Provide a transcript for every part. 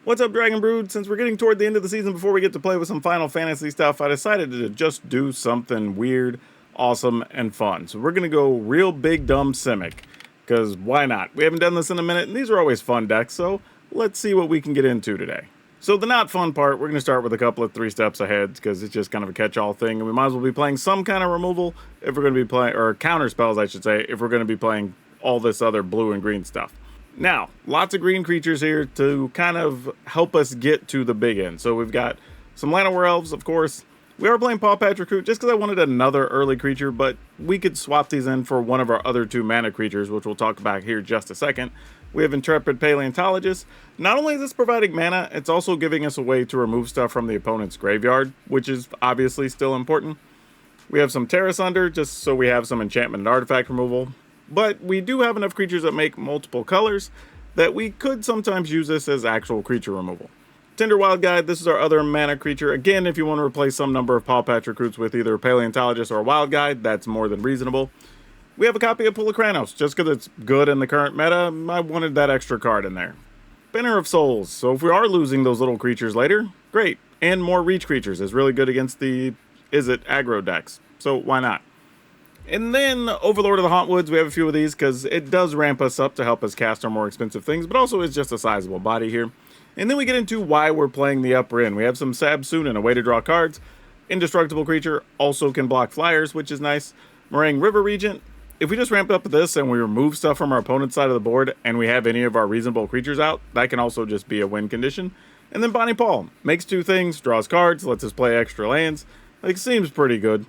What's up, Dragon Brood? Since we're getting toward the end of the season before we get to play with some Final Fantasy stuff, I decided to just do something weird, awesome, and fun. So we're going to go real big dumb Simic, because why not? We haven't done this in a minute, and these are always fun decks, so let's see what we can get into today. So the not fun part, we're going to start with a couple of 3 steps ahead, because it's just kind of a catch-all thing, and we might as well be playing some kind of removal if we're going to be playing, or counter spells, I should say, if we're going to be playing all this other blue and green stuff. Now, lots of green creatures here to kind of help us get to the big end. So we've got some Llanowar Elves, of course. We are playing Paw Patch Recruit just because I wanted another early creature, but we could swap these in for one of our other 2 mana creatures, which we'll talk about here in just a second. We have Intrepid Paleontologist. Not only is this providing mana, it's also giving us a way to remove stuff from the opponent's graveyard, which is obviously still important. We have some Terra Sunder, just so we have some enchantment and artifact removal. But we do have enough creatures that make multiple colors that we could sometimes use this as actual creature removal. Tender Wild Guide, this is our other mana creature. Again, if you want to replace some number of Paw Patch Recruits with either a Paleontologist or a Wild Guide, that's more than reasonable. We have a copy of Pulakranos, just because it's good in the current meta. I wanted that extra card in there. Spinner of Souls, so if we are losing those little creatures later, great. And more reach creatures is really good against the Izzet aggro decks, so why not? And then Overlord of the Hauntwoods, we have a few of these because it does ramp us up to help us cast our more expensive things, but also it's just a sizable body here. And then we get into why we're playing the upper end. We have some Sabsoon and a way to draw cards. Indestructible creature also can block flyers, which is nice. Meringue River Regent. If we just ramp up this and we remove stuff from our opponent's side of the board and we have any of our reasonable creatures out, that can also just be a win condition. And then Bonnie Paul makes 2 things, draws cards, lets us play extra lands. Like, seems pretty good.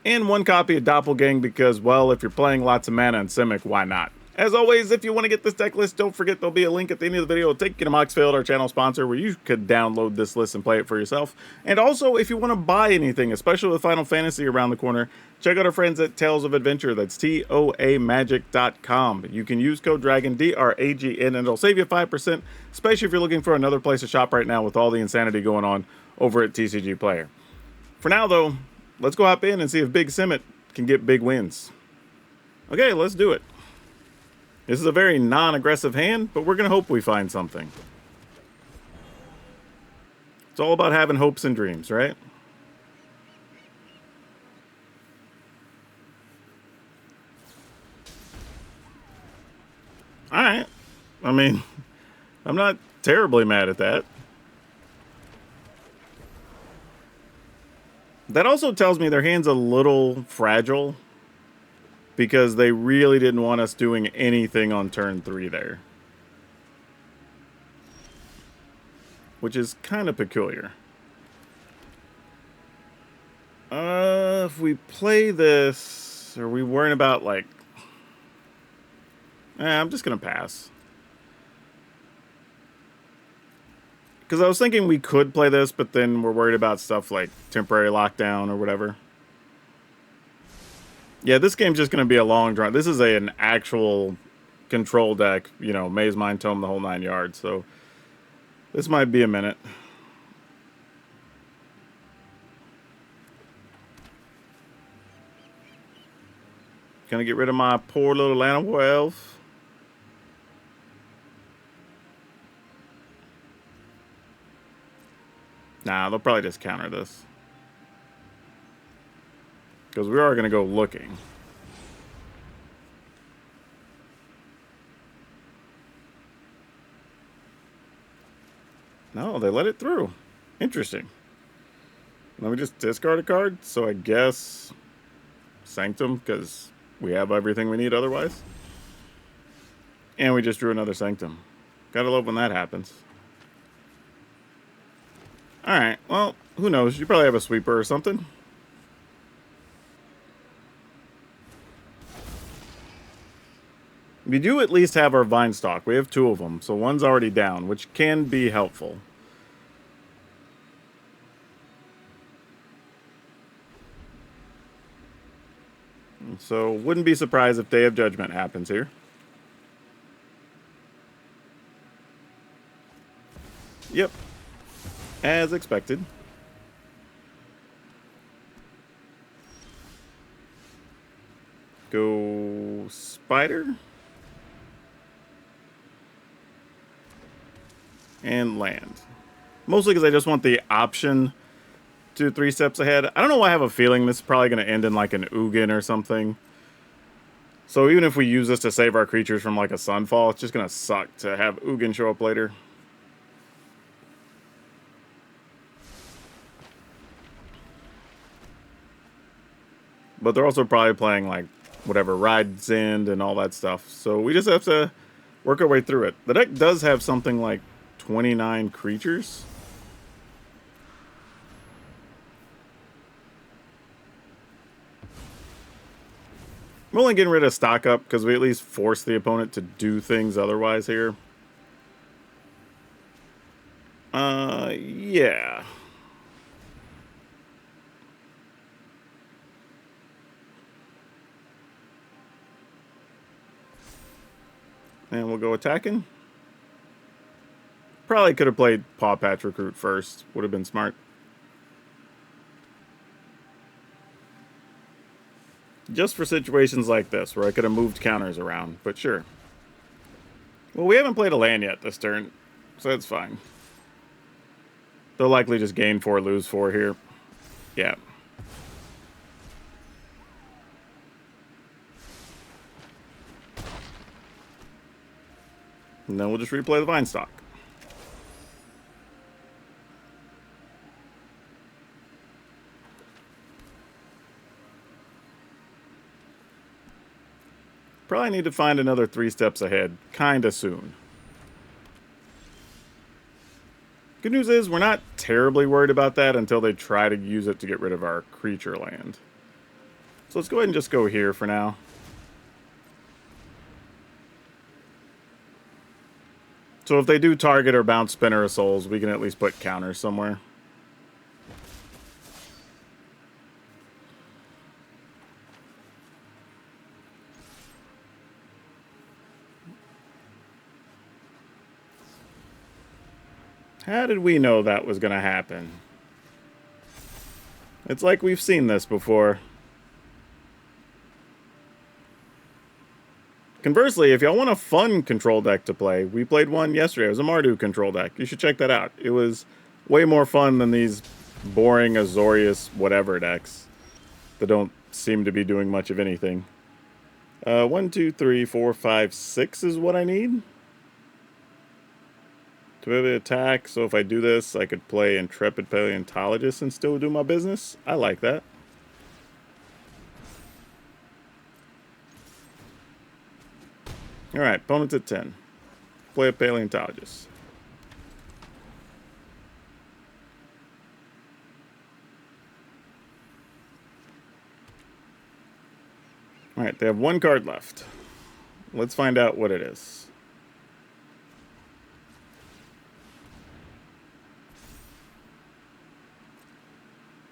And 1 copy of Doppelgang because, well, if you're playing lots of mana in Simic, why not? As always, if you want to get this deck list, don't forget there'll be a link at the end of the video. It'll take you to Moxfield, our channel sponsor, where you could download this list and play it for yourself. And also, if you want to buy anything, especially with Final Fantasy around the corner, check out our friends at Tales of Adventure. That's TOAMagic.com. You can use code DRAGON, DRAGN, and it'll save you 5%, especially if you're looking for another place to shop right now with all the insanity going on over at TCG Player. For now, though, let's go hop in and see if Big Simic can get big wins. Okay, let's do it. This is a very non-aggressive hand, but we're going to hope we find something. It's all about having hopes and dreams, right? Alright. I mean, I'm not terribly mad at that. That also tells me their hand's a little fragile because they really didn't want us doing anything on turn 3 there. Which is kind of peculiar. If we play this, are we worrying about, like... I'm just going to pass. Because I was thinking we could play this, but then we're worried about stuff like temporary lockdown or whatever. Yeah, this game's just going to be a long draw. This is an actual control deck, you know, Maze Mind Tome, the whole 9 yards. So this might be a minute. Gonna get rid of my poor little Llanowar Elf. Nah, they'll probably just counter this. Because we are going to go looking. No, they let it through. Interesting. Let me just discard a card. So I guess Sanctum, because we have everything we need otherwise. And we just drew another Sanctum. Gotta love when that happens. Alright, well, who knows? You probably have a sweeper or something. We do at least have our Vine Stalk. We have 2 of them, so one's already down, which can be helpful. So, wouldn't be surprised if Day of Judgment happens here. Yep. As expected. Go Spider. and land. Mostly because I just want the option to 3 steps ahead. I don't know why I have a feeling this is probably going to end in like an Ugin or something. So even if we use this to save our creatures from like a Sunfall, it's just going to suck to have Ugin show up later. But they're also probably playing like whatever, Ride's End and all that stuff. So we just have to work our way through it. The deck does have something like 29 creatures. I'm only getting rid of stock up because we at least force the opponent to do things otherwise here. Yeah. And we'll go attacking. Probably could have played Paw Patch Recruit first. Would have been smart. Just for situations like this, where I could have moved counters around, but sure. Well, we haven't played a land yet this turn, so that's fine. They'll likely just gain 4, lose 4 here. Yeah. And then we'll just replay the Vinestock. Probably need to find another 3 steps ahead, kinda soon. Good news is, we're not terribly worried about that until they try to use it to get rid of our creature land. So let's go ahead and just go here for now. So if they do target or bounce Spinner of Souls, we can at least put counters somewhere. How did we know that was going to happen? It's like we've seen this before. Conversely, if y'all want a fun control deck to play, we played one yesterday. It was a Mardu Control deck. You should check that out. It was way more fun than these boring Azorius whatever decks that don't seem to be doing much of anything. 1, 2, 3, 4, 5, 6 is what I need to be able to attack. So if I do this, I could play Intrepid Paleontologist and still do my business. I like that. Alright, opponent's at 10. Play a Paleontologist. Alright, they have 1 card left. Let's find out what it is.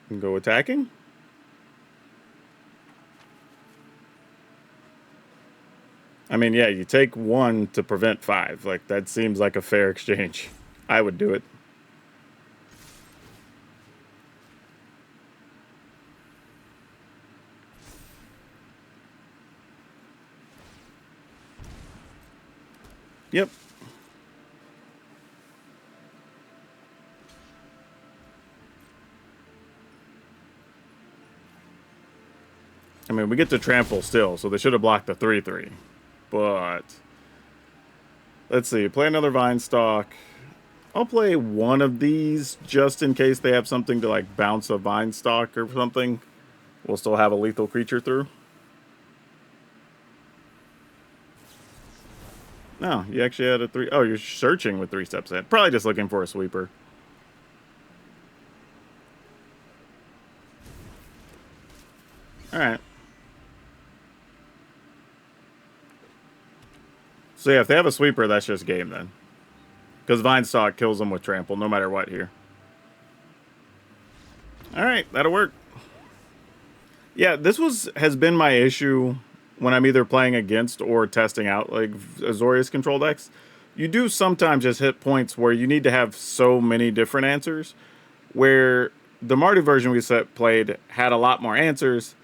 And go attacking. I mean, yeah, you take 1 to prevent 5. Like, that seems like a fair exchange. I would do it. Yep. I mean, we get to trample still, so they should have blocked the 3/3. But let's see. Play another Vinestock. I'll play one of these just in case they have something to like bounce a Vinestock or something. We'll still have a lethal creature through. No, you actually had a 3. Oh, you're searching with 3 steps ahead. Probably just looking for a sweeper. Alright. So yeah, if they have a sweeper, that's just game then. Because Vinestock kills them with trample, no matter what here. Alright, that'll work. Yeah, this has been my issue when I'm either playing against or testing out like Azorius Control decks. You do sometimes just hit points where you need to have so many different answers, where the Mardu version we played had a lot more answers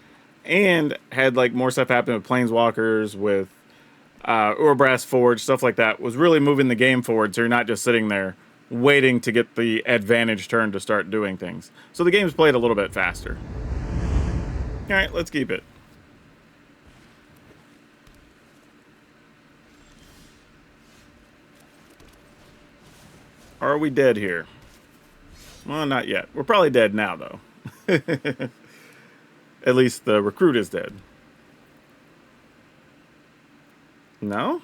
and had like more stuff happen with Planeswalkers, with Urbrass Forge, stuff like that. Was really moving the game forward, so you're not just sitting there waiting to get the advantage turn to start doing things. So the game's played a little bit faster. All right, let's keep it. Are we dead here? Well, not yet. We're probably dead now, though. At least the recruit is dead. No?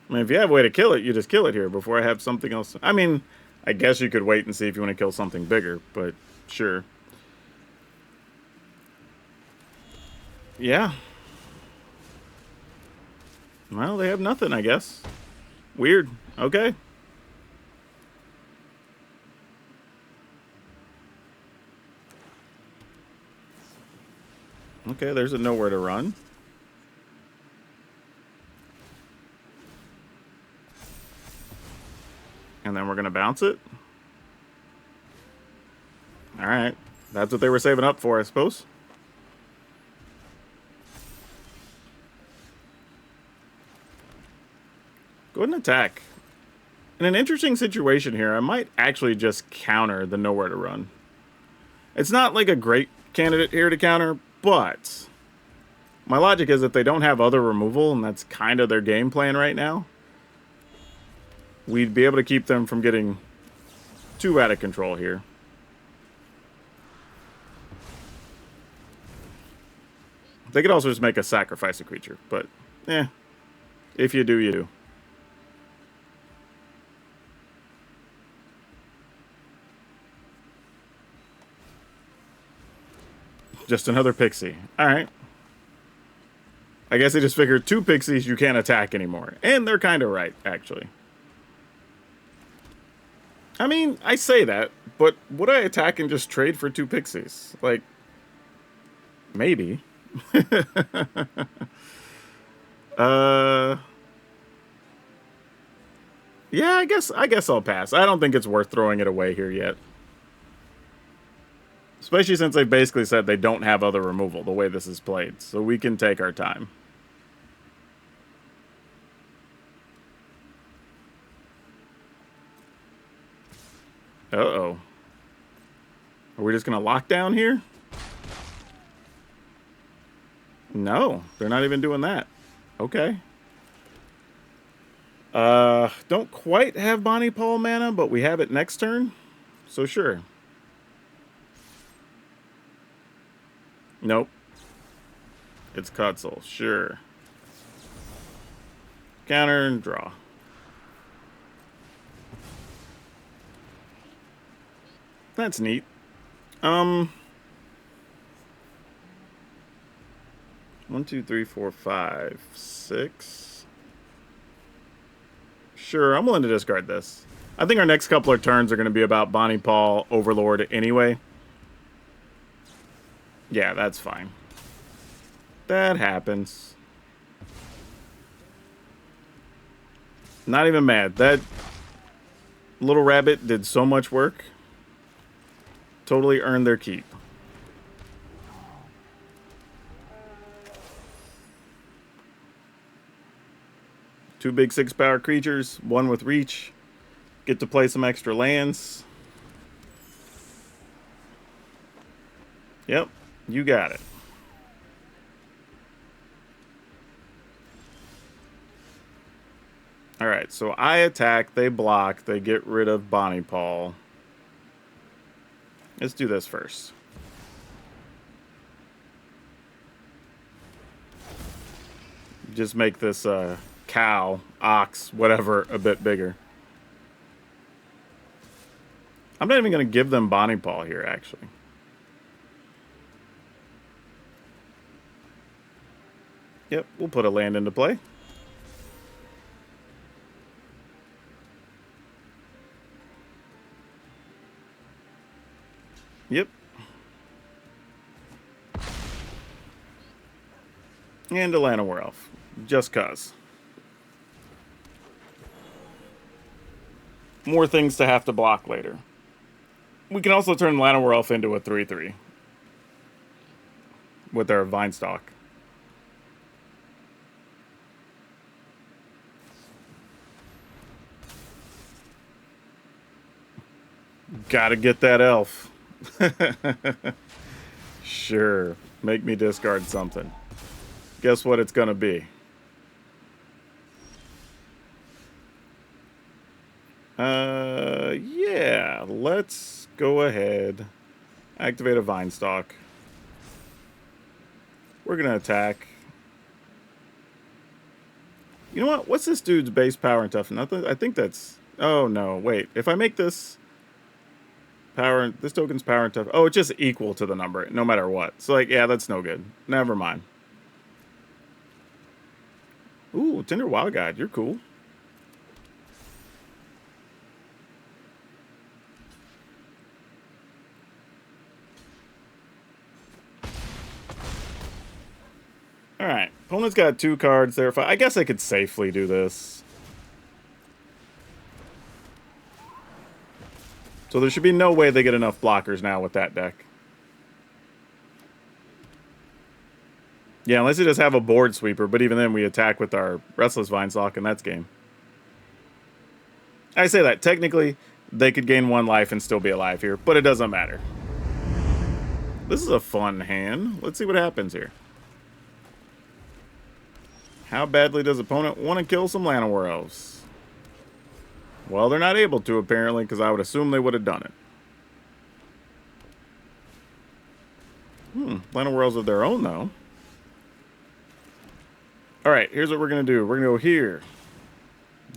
I mean, if you have a way to kill it, you just kill it here before I have something else. I mean, I guess you could wait and see if you want to kill something bigger, but sure. Yeah. Well, they have nothing, I guess. Weird. Okay. Okay, there's a nowhere to run. And then we're going to bounce it. All right. That's what they were saving up for, I suppose. Go ahead and attack. In an interesting situation here, I might actually just counter the nowhere to run. It's not like a great candidate here to counter, but my logic is if they don't have other removal, and that's kind of their game plan right now, we'd be able to keep them from getting too out of control here. They could also just make us sacrifice a creature, but if you do, you do. Just another pixie. All right. I guess they just figured 2 pixies you can't attack anymore. And they're kind of right, actually. I mean, I say that, but would I attack and just trade for 2 pixies? Like, maybe. Yeah, I guess I'll pass. I don't think it's worth throwing it away here yet. Especially since they basically said they don't have other removal the way this is played. So we can take our time. Uh-oh. Are we just going to lock down here? No, they're not even doing that. Okay. Don't quite have Bonnie Paul mana, but we have it next turn. So sure. Nope. It's Codsoul, sure. Counter and draw. That's neat. 1, 2, 3, 4, 5, 6. Sure, I'm willing to discard this. I think our next couple of turns are going to be about Bonnie Paul, Overlord anyway. Yeah, that's fine. That happens. Not even mad. That little rabbit did so much work. Totally earned their keep. Two big 6-power creatures, one with reach. Get to play some extra lands. Yep, you got it. Alright, so I attack, they block, they get rid of Bonnie Paul. Let's do this first. Just make this cow, ox, whatever, a bit bigger. I'm not even going to give them Bonnie Paul here, actually. Yep, we'll put a land into play. Yep. And a Llanowar Elf. Just cuz. More things to have to block later. We can also turn Llanowar Elf into a 3/3. With our Vinestalk. Gotta get that elf. Sure. Make me discard something. Guess what it's gonna be? Yeah. Let's go ahead. Activate a Vine Stalk. We're gonna attack. You know what? What's this dude's base power and toughness? I think that's... Oh, no. Wait. If I make this... Power... This token's power and toughness... Oh, it's just equal to the number, no matter what. So, like, yeah, that's no good. Never mind. Ooh, Tender Wild Guide. You're cool. Alright. Opponent's got 2 cards there. I guess I could safely do this. So there should be no way they get enough blockers now with that deck. Yeah, unless you just have a board sweeper, but even then we attack with our Restless Vinestalk and that's game. I say that, technically, they could gain 1 life and still be alive here, but it doesn't matter. This is a fun hand. Let's see what happens here. How badly does opponent want to kill some Llanowar Elves? Well, they're not able to, apparently, because I would assume they would have done it. Llanowar Elves of their own, though. Alright, here's what we're going to do. We're going to go here.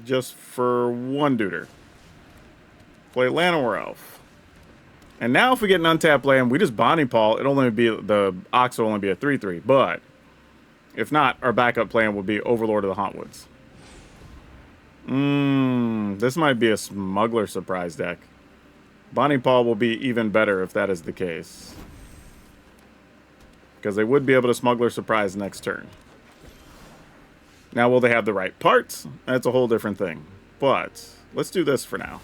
Just for 1 duder. Play Llanowar Elf. And now if we get an untapped land, we just Bonnie Paul. It'll only be... The Ox will only be a 3/3, but... If not, our backup plan would be Overlord of the Hauntwoods. This might be a Smuggler surprise deck. Bonnie Paul will be even better if that is the case. Because they would be able to Smuggler surprise next turn. Now, will they have the right parts? That's a whole different thing. But, let's do this for now.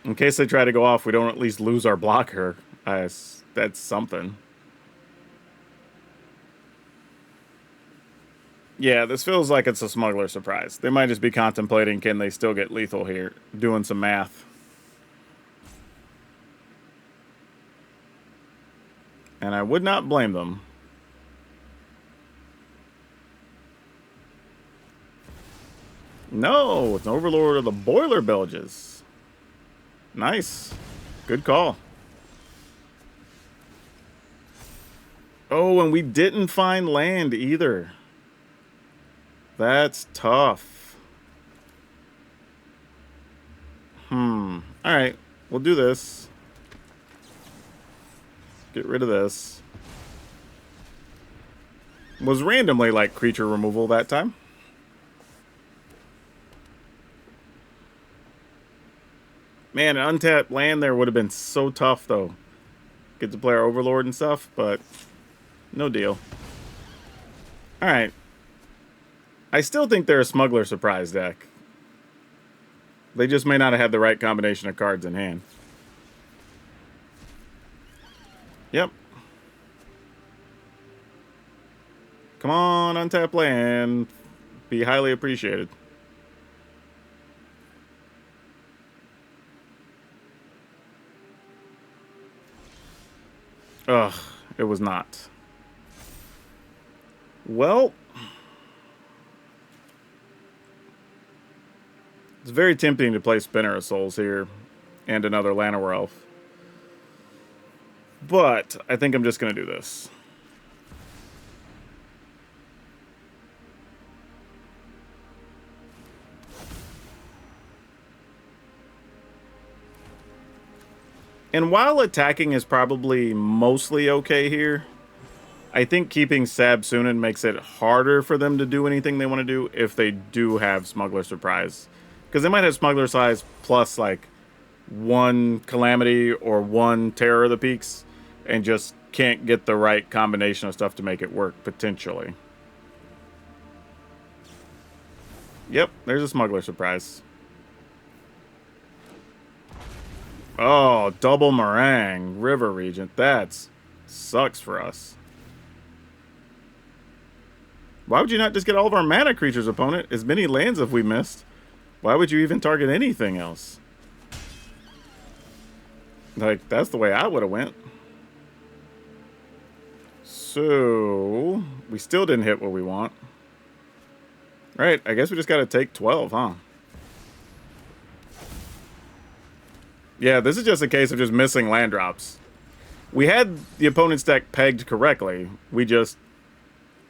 In case they try to go off, we don't at least lose our blocker. That's something. Yeah, this feels like it's a Smuggler surprise. They might just be contemplating, can they still get lethal here? Doing some math. And I would not blame them. No, it's an Overlord of the Boiler Bilges. Nice. Good call. Oh, and we didn't find land either. That's tough. Alright, we'll do this. Get rid of this. Was randomly like creature removal that time. Man, an untapped land there would have been so tough, though. Get to play our Overlord and stuff, but no deal. Alright. I still think they're a Smuggler surprise deck. They just may not have had the right combination of cards in hand. Yep. Come on, untap land. Be highly appreciated. Ugh, it was not. Well, it's very tempting to play Spinner of Souls here and another Llanowar Elf. But I think I'm just going to do this. And while attacking is probably mostly okay here, I think keeping Sabsunin makes it harder for them to do anything they want to do if they do have Smuggler Surprise. Because they might have Smuggler Size plus, like, 1 Calamity or 1 Terror of the Peaks, and just can't get the right combination of stuff to make it work, potentially. Yep, there's a Smuggler Surprise. Oh, double Meringue, River Regent. That sucks for us. Why would you not just get all of our mana creatures, opponent? As many lands have we missed? Why would you even target anything else? Like, that's the way I would have went. So, we still didn't hit what we want. Right, I guess we just got to take 12, huh? Yeah, this is just a case of just missing land drops. We had the opponent's deck pegged correctly. We just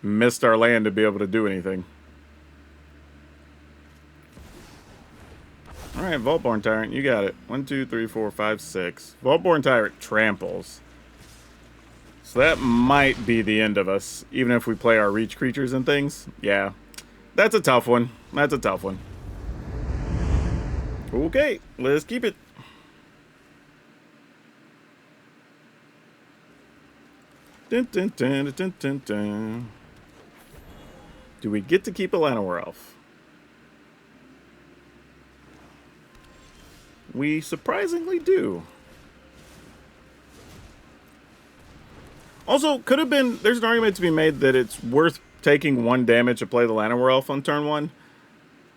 missed our land to be able to do anything. Alright, Vaultborn Tyrant, you got it. 1, 2, 3, 4, 5, 6. Vaultborn Tyrant tramples. So that might be the end of us, even if we play our reach creatures and things. Yeah, that's a tough one. That's a tough one. Okay, let's keep it. Dun, dun, dun, dun, dun, dun. Do we get to keep a Llanowar Elf? We surprisingly do. Also, could have been... There's an argument to be made that it's worth taking 1 damage to play the Llanowar Elf on turn 1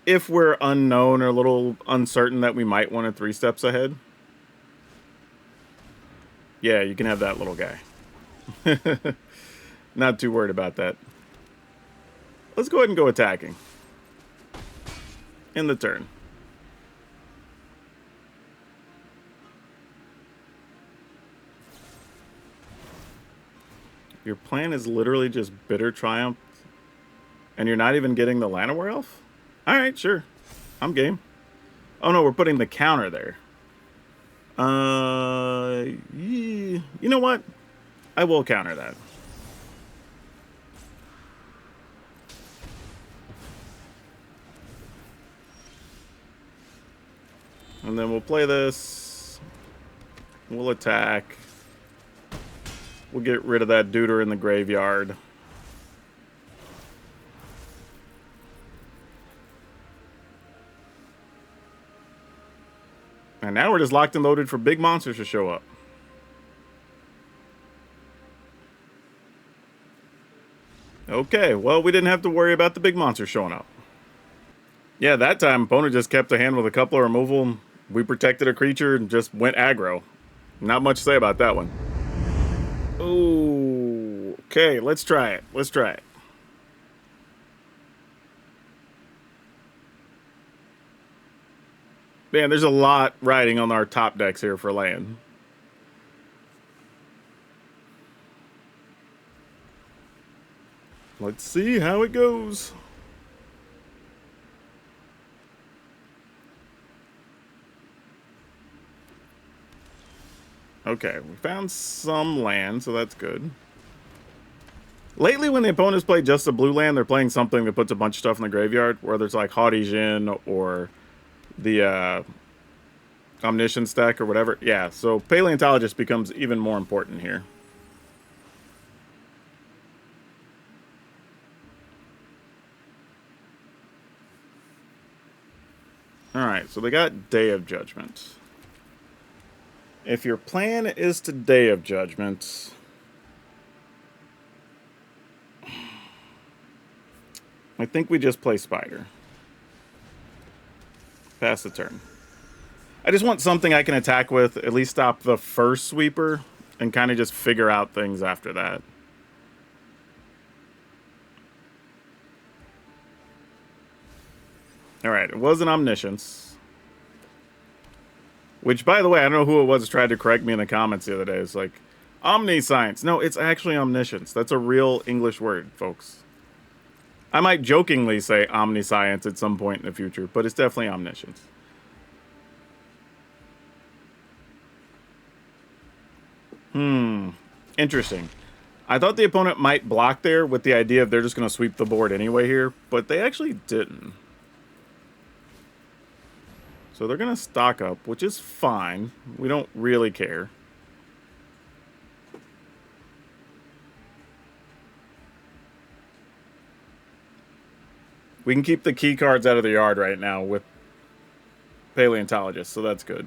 if we're unknown or a little uncertain that we might want to 3 steps ahead. Yeah, you can have that little guy. Not too worried about that. Let's go ahead and go attacking. In the turn. Your plan is literally just Bitter Triumph, and you're not even getting the Llanowar Elf? Alright, sure. I'm game. Oh no, we're putting the counter there. Yeah. You know what? I will counter that. And then we'll play this. We'll attack. We'll get rid of that Deuter in the graveyard. And now we're just locked and loaded for big monsters to show up. Okay, well, we didn't have to worry about the big monster showing up. Yeah, that time, opponent just kept a hand with a couple of removal. We protected a creature and just went aggro. Not much to say about that one. Ooh, okay, let's try it. Let's try it. Man, there's a lot riding on our top decks here for land. Let's see how it goes. Okay, we found some land, so that's good. Lately, when the opponents play just a blue land, they're playing something that puts a bunch of stuff in the graveyard, whether it's like Haughty Djinn or the Omniscience deck or whatever. Yeah, so Paleontologist becomes even more important here. Alright, so they got Day of Judgment. If your plan is to Day of Judgment, I think we just play Spider. Pass the turn. I just want something I can attack with, at least stop the first sweeper, and kind of just figure out things after that. Alright, it was an Omniscience. Which, by the way, I don't know who it was that tried to correct me in the comments the other day. It's like, Omniscience. No, it's actually Omniscience. That's a real English word, folks. I might jokingly say Omniscience at some point in the future, but it's definitely Omniscience. Interesting. I thought the opponent might block there with the idea of they're just going to sweep the board anyway here, but they actually didn't. So they're going to stock up, which is fine. We don't really care. We can keep the key cards out of the yard right now with Paleontologist, so that's good.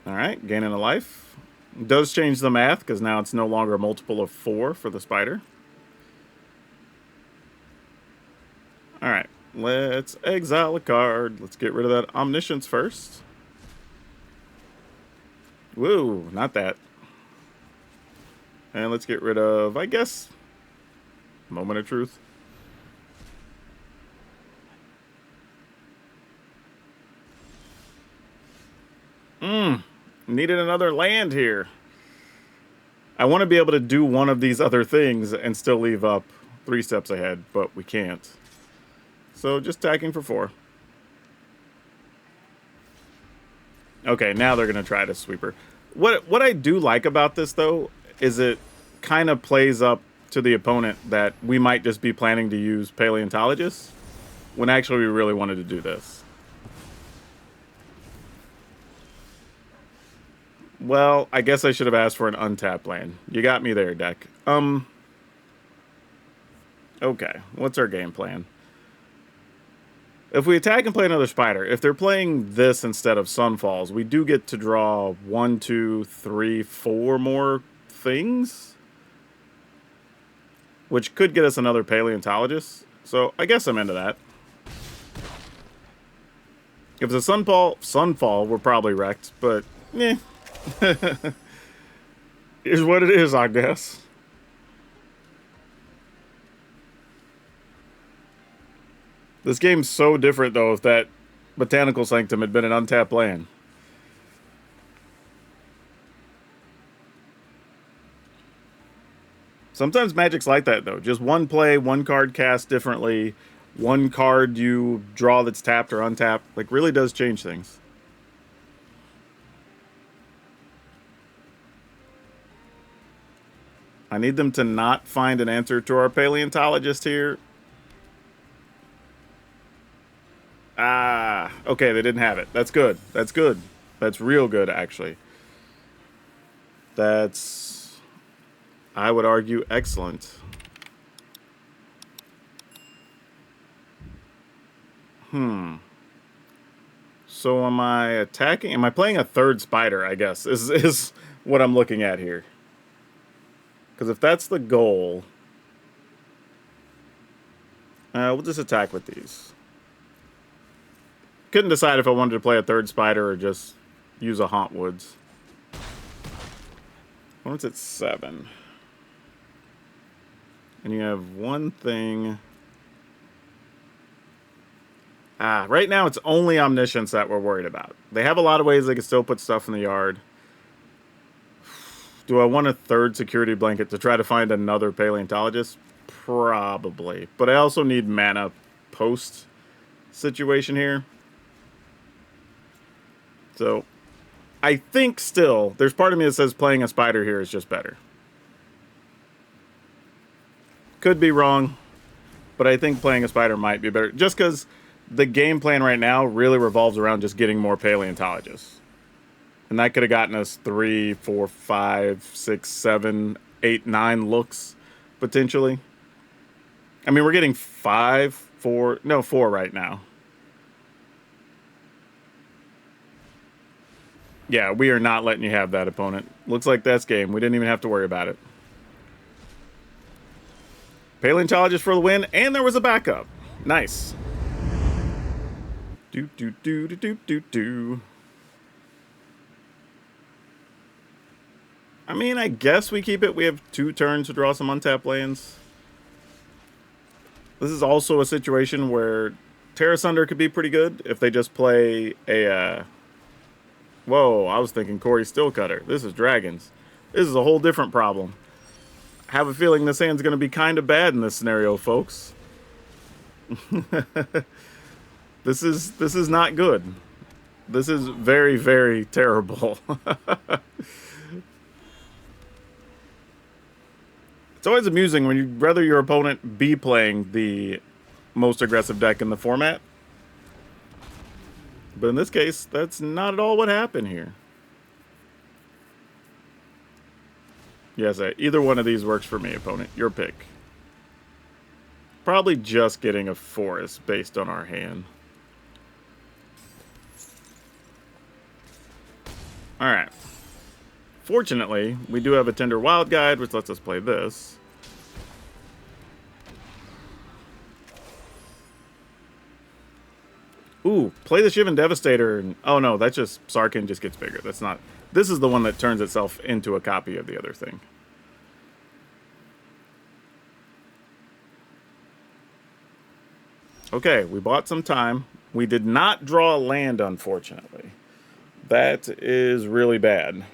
Alright, gaining a life. It does change the math, because now it's no longer a multiple of 4 for the Spider. Let's exile a card. Let's get rid of that Omniscience first. Woo, not that. And let's get rid of, I guess, Moment of Truth. Needed another land here. I want to be able to do one of these other things and still leave up 3 steps ahead, but we can't. So just attacking for 4. Okay, now they're going to try to sweeper. What I do like about this, though, is it kind of plays up to the opponent that we might just be planning to use Paleontologists when actually we really wanted to do this. Well, I guess I should have asked for an untapped land. You got me there, deck. Okay, what's our game plan? If we attack and play another spider, if they're playing this instead of Sunfalls, we do get to draw 1, 2, 3, 4 more things, which could get us another Paleontologist. So I guess I'm into that. If it's a Sunfall, we're probably wrecked, but eh. Is what it is, I guess. This game's so different, though, if that Botanical Sanctum had been an untapped land. Sometimes Magic's like that, though. Just one play, one card cast differently, one card you draw that's tapped or untapped. Like, really does change things. I need them to not find an answer to our Paleontologist here. Ah, okay, they didn't have it. That's good. That's good. That's real good, actually. That's, I would argue, excellent. So am I attacking? Am I playing a third spider, I guess, is what I'm looking at here. Because if that's the goal, we'll just attack with these. Couldn't decide if I wanted to play a third spider or just use a Haunt Woods. What's at 7? And you have one thing. Right now it's only Omniscience that we're worried about. They have a lot of ways they can still put stuff in the yard. Do I want a third security blanket to try to find another Paleontologist? Probably. But I also need mana post situation here. So, I think still, there's part of me that says playing a spider here is just better. Could be wrong, but I think playing a spider might be better. Just because the game plan right now really revolves around just getting more Paleontologists. And that could have gotten us 3, 4, 5, 6, 7, 8, 9 looks, potentially. I mean, we're getting 4 right now. Yeah, we are not letting you have that, opponent. Looks like that's game. We didn't even have to worry about it. Paleontologist for the win, and there was a backup. Nice. Do. I mean, I guess we keep it. We have 2 turns to draw some untapped lands. This is also a situation where Terra Sunder could be pretty good if they just play a... Whoa, I was thinking Corey Stillcutter. This is Dragons. This is a whole different problem. I have a feeling this hand's going to be kind of bad in this scenario, folks. This is not good. This is very, very terrible. It's always amusing when you'd rather your opponent be playing the most aggressive deck in the format. But in this case, that's not at all what happened here. Yes, either one of these works for me, opponent. Your pick. Probably just getting a forest based on our hand. Alright. Fortunately, we do have a Tender Wild Guide, which lets us play this. Ooh, play the Shivan Devastator. And, oh no, that's just Sarkhan just gets bigger. That's not. This is the one that turns itself into a copy of the other thing. Okay, we bought some time. We did not draw a land, unfortunately. That is really bad.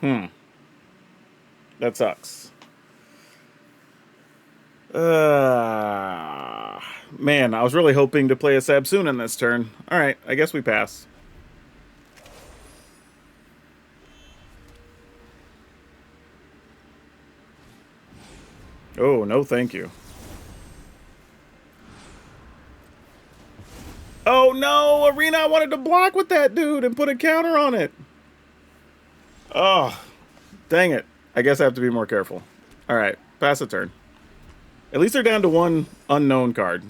That sucks. Man, I was really hoping to play a Sabsoon in this turn. Alright, I guess we pass. Oh, no thank you. Oh no, Arena, I wanted to block with that dude and put a counter on it. Oh, dang it. I guess I have to be more careful. Alright, pass a turn. At least they're down to one unknown card.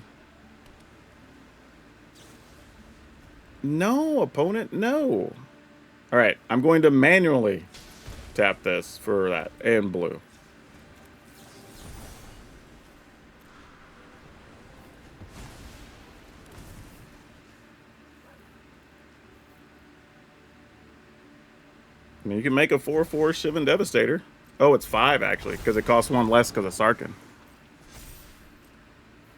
No, opponent, no. Alright, I'm going to manually tap this for that, and blue. I mean, you can make a 4/4 Shivan Devastator. Oh, it's 5, actually, because it costs 1 less because of Sarkhan.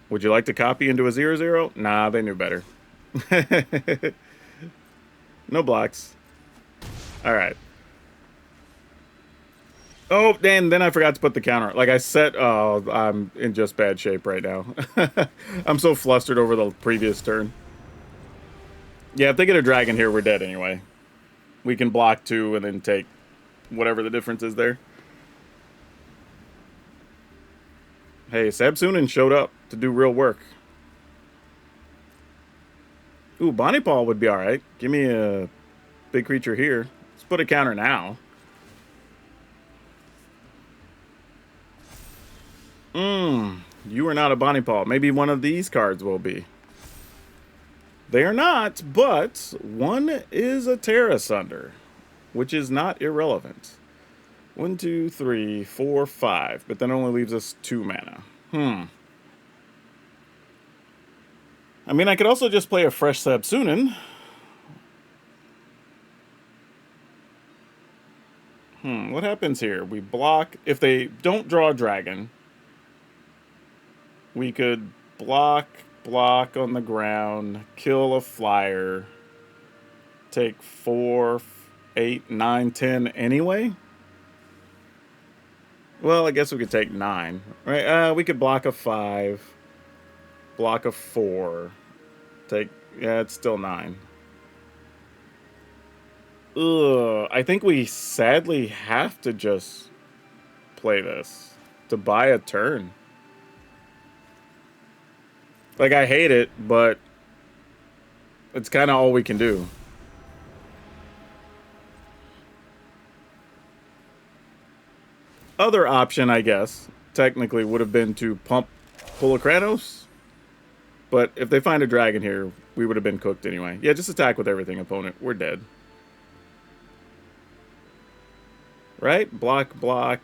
Would you like to copy into a 0/0? Nah, they knew better. No blocks. Alright. Oh, and then I forgot to put the counter. Like I said, oh, I'm in just bad shape right now. I'm so flustered over the previous turn. Yeah, if they get a dragon here, we're dead anyway. We can block 2 and then take whatever the difference is there. Hey, Sabsunin showed up to do real work. Ooh, Bonnie Paw would be alright. Give me a big creature here. Let's put a counter now. You are not a Bonnie Paw. Maybe one of these cards will be. They are not, but one is a Terra Sunder, which is not irrelevant. 1, 2, 3, 4, 5, but that only leaves us 2 mana. I mean, I could also just play a fresh Sabsunin. What happens here? We block. If they don't draw a dragon, we could block on the ground, kill a flyer, take 4, 8, 9, 10 anyway. Well, I guess we could take 9. Right? We could block a 5, block a 4, take. Yeah, it's still 9. Ugh, I think we sadly have to just play this to buy a turn. Like, I hate it, but it's kind of all we can do. Other option, I guess, technically would have been to pump Pulokranos. But if they find a dragon here, we would have been cooked anyway. Yeah, just attack with everything, opponent. We're dead. Right? Block, block.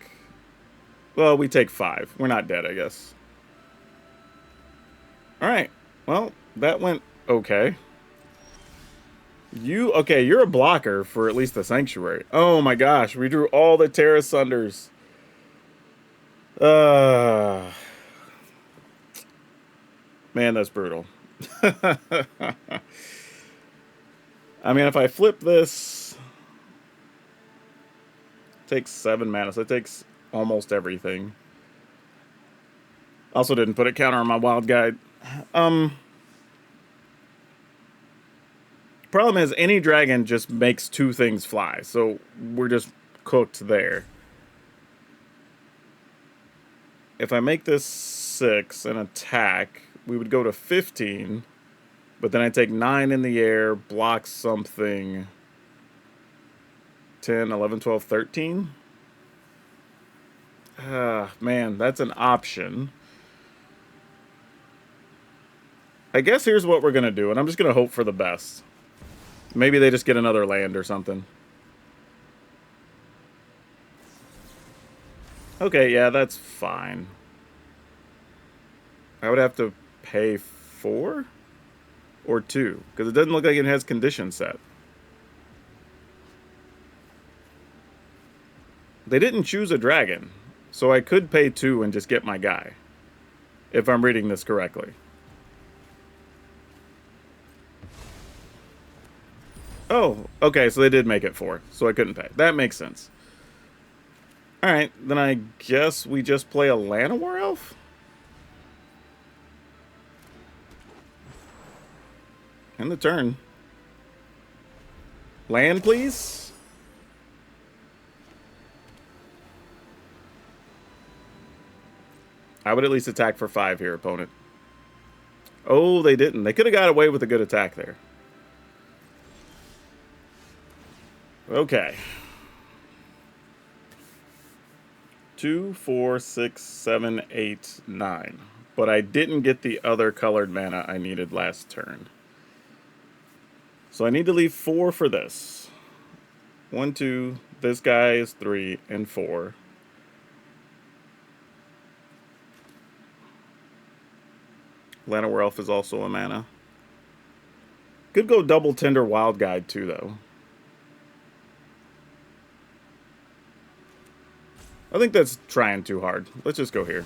Well, we take 5. We're not dead, I guess. Alright. Well, that went okay. Okay, you're a blocker for at least the Sanctuary. Oh my gosh, we drew all the Terra Sunders. Man, that's brutal. I mean, if I flip this, it takes 7 mana, so it takes almost everything. Also didn't put a counter on my wild guide. Problem is, any dragon just makes 2 things fly, so we're just cooked there. If I make this 6 and attack, we would go to 15, but then I take 9 in the air, block something. 10, 11, 12, 13. Man, that's an option. I guess here's what we're going to do, and I'm just going to hope for the best. Maybe they just get another land or something. Okay, yeah, that's fine. I would have to pay 4? or 2? Because it doesn't look like it has conditions set. They didn't choose a dragon, so I could pay 2 and just get my guy, if I'm reading this correctly. Oh, okay, so they did make it 4, so I couldn't pay. That makes sense. Alright, then I guess we just play a Llanowar Elf? End the turn. Land, please? I would at least attack for 5 here, opponent. Oh, they didn't. They could have got away with a good attack there. Okay. 2, 4, 6, 7, 8, 9. But I didn't get the other colored mana I needed last turn. So I need to leave 4 for this. 1, 2. This guy is 3 and 4. Llanowar Elf is also a mana. Could go double Tender Wild Guide too, though. I think that's trying too hard. Let's just go here.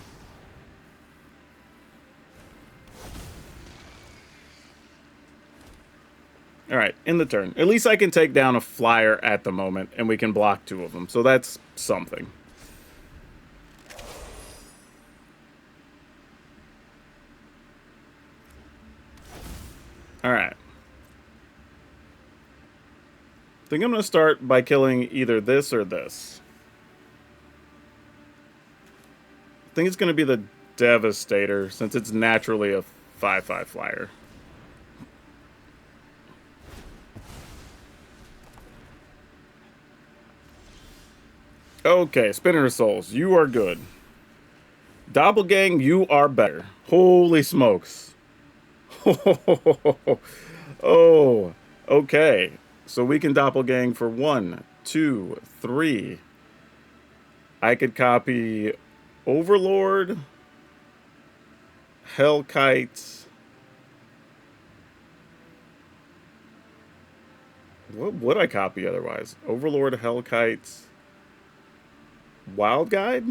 Alright, in the turn. At least I can take down a flyer at the moment, and we can block 2 of them. So that's something. Alright. I think I'm going to start by killing either this or this. I think it's going to be the Devastator, since it's naturally a 5/5 flyer. Okay, Spinner of Souls, you are good. Doppelgang, you are better. Holy smokes. Oh, okay. So we can Doppelgang for 1, 2, 3. I could copy Overlord, Hellkite. What would I copy otherwise? Overlord, Hellkite, Wild Guide?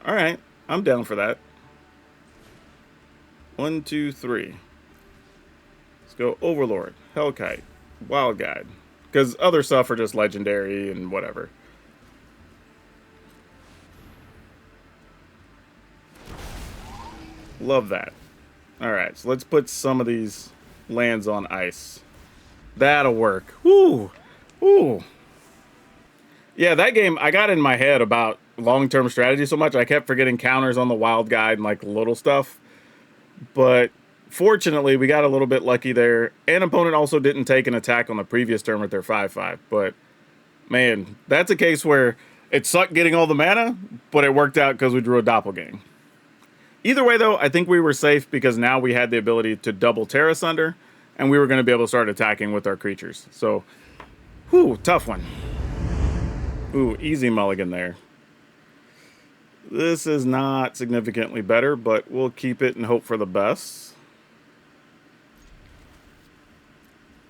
Alright, I'm down for that. 1, 2, 3. Let's go Overlord, Hellkite, Wild Guide. Because other stuff are just legendary and whatever. Love that. Alright, so let's put some of these lands on ice. That'll work. Woo! Woo! Yeah, that game, I got in my head about long-term strategy so much, I kept forgetting counters on the Wild Guide and, like, little stuff. But fortunately, we got a little bit lucky there. And opponent also didn't take an attack on the previous turn with their 5/5. But, man, that's a case where it sucked getting all the mana, but it worked out because we drew a Doppelgang. Either way, though, I think we were safe because now we had the ability to double Terra Asunder, and we were going to be able to start attacking with our creatures. So, whew, tough one. Ooh, easy mulligan there. This is not significantly better, but we'll keep it and hope for the best.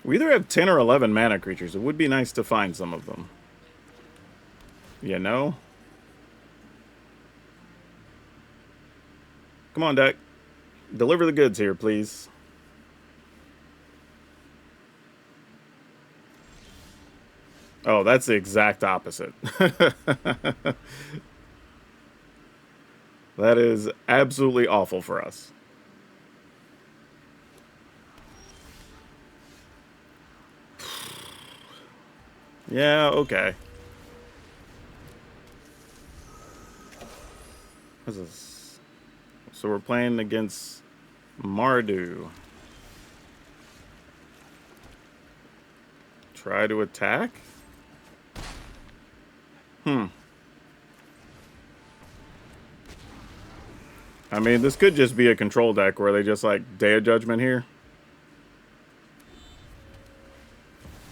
We either have 10 or 11 mana creatures. It would be nice to find some of them. You know? Come on, deck. Deliver the goods here, please. Oh, that's the exact opposite. That is absolutely awful for us. Yeah, okay. What's this? So we're playing against Mardu. Try to attack? I mean, this could just be a control deck where they just, like, Day of Judgment here.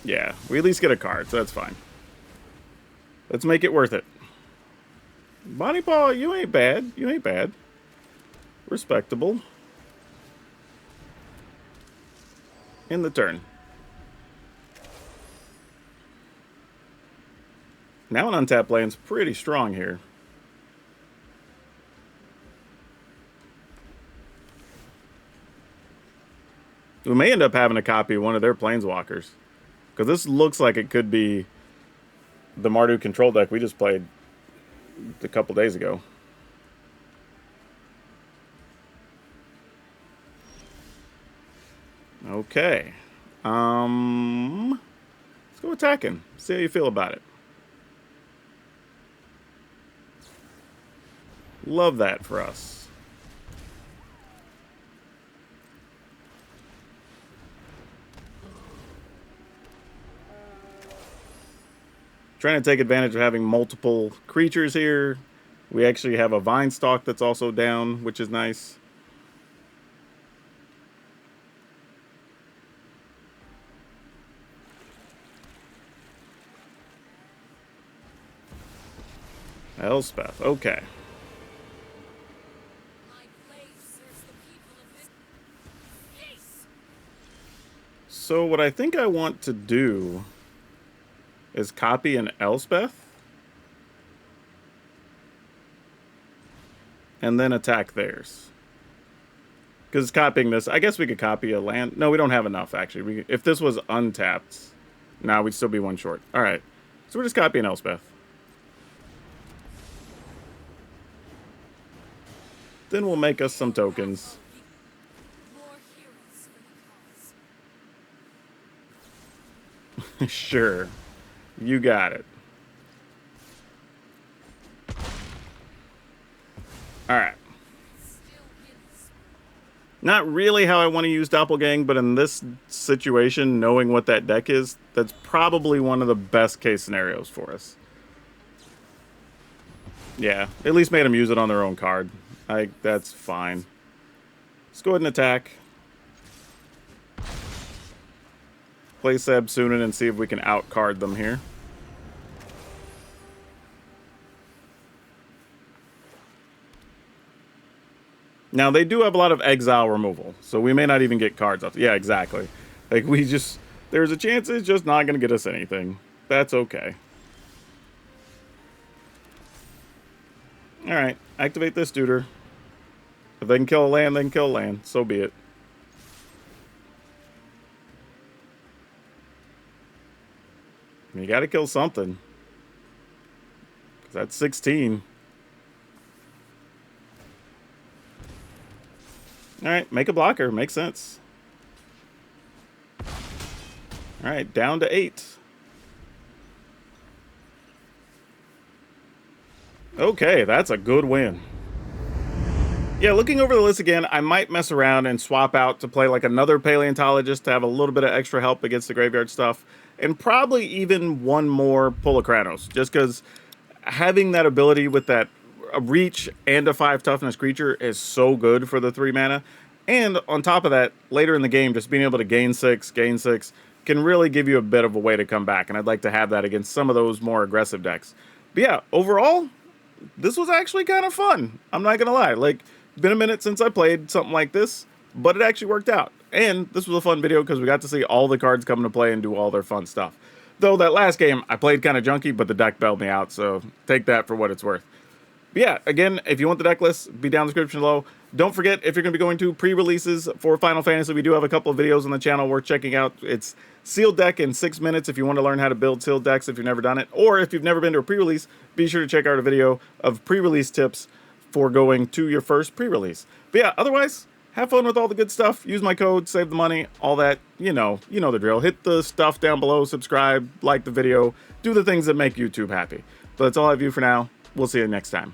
Yeah, we at least get a card, so that's fine. Let's make it worth it. Bonnie Paw, you ain't bad. You ain't bad. Respectable. in the turn. Now an untapped land's pretty strong here. We may end up having to copy one of their planeswalkers. Because this looks like it could be the Mardu Control deck we just played a couple days ago. Okay. Let's go attacking. See how you feel about it. Love that for us. Trying to take advantage of having multiple creatures here. We actually have a Vine Stalk that's also down, which is nice. Elspeth, okay. So what I think I want to do is copy an Elspeth and then attack theirs. Because copying this, I guess we could copy a land. No, we don't have enough, actually. If this was untapped, nah, we'd still be one short. All right, so we're just copying Elspeth. Then we'll make us some tokens. Sure. You got it. Alright. Not really how I want to use Doppelgang, but in this situation, knowing what that deck is, that's probably one of the best case scenarios for us. Yeah, at least made them use it on their own card. That's fine. Let's go ahead and attack. Play Seb Sunan and see if we can outcard them here. Now, they do have a lot of exile removal, so we may not even get cards off. Yeah, exactly. Like, there's a chance it's just not going to get us anything. That's okay. Alright, activate this duder. If they can kill a land, they can kill a land. So be it. You gotta kill something. 'Cause that's 16. Alright, make a blocker. Makes sense. Alright, down to 8. Okay, that's a good win. Yeah, looking over the list again, I might mess around and swap out to play like another Paleontologist to have a little bit of extra help against the graveyard stuff. And probably even one more Polakranos, just because having that ability with that reach and a 5 toughness creature is so good for the 3 mana. And on top of that, later in the game, just being able to gain 6, can really give you a bit of a way to come back. And I'd like to have that against some of those more aggressive decks. But yeah, overall, this was actually kind of fun. I'm not going to lie. Like, it's been a minute since I played something like this, but it actually worked out. And this was a fun video because we got to see all the cards come into play and do all their fun stuff. Though that last game, I played kind of junky, but the deck bailed me out, so take that for what it's worth. But yeah, again, if you want the deck list, be down in the description below. Don't forget, if you're going to be going to pre-releases for Final Fantasy, we do have a couple of videos on the channel worth checking out. It's sealed deck in 6 minutes if you want to learn how to build sealed decks if you've never done it. Or if you've never been to a pre-release, be sure to check out a video of pre-release tips for going to your first pre-release. But yeah, otherwise, have fun with all the good stuff. Use my code, save the money, all that. You know the drill. Hit the stuff down below, subscribe, like the video, do the things that make YouTube happy. But that's all I have for you for now. We'll see you next time.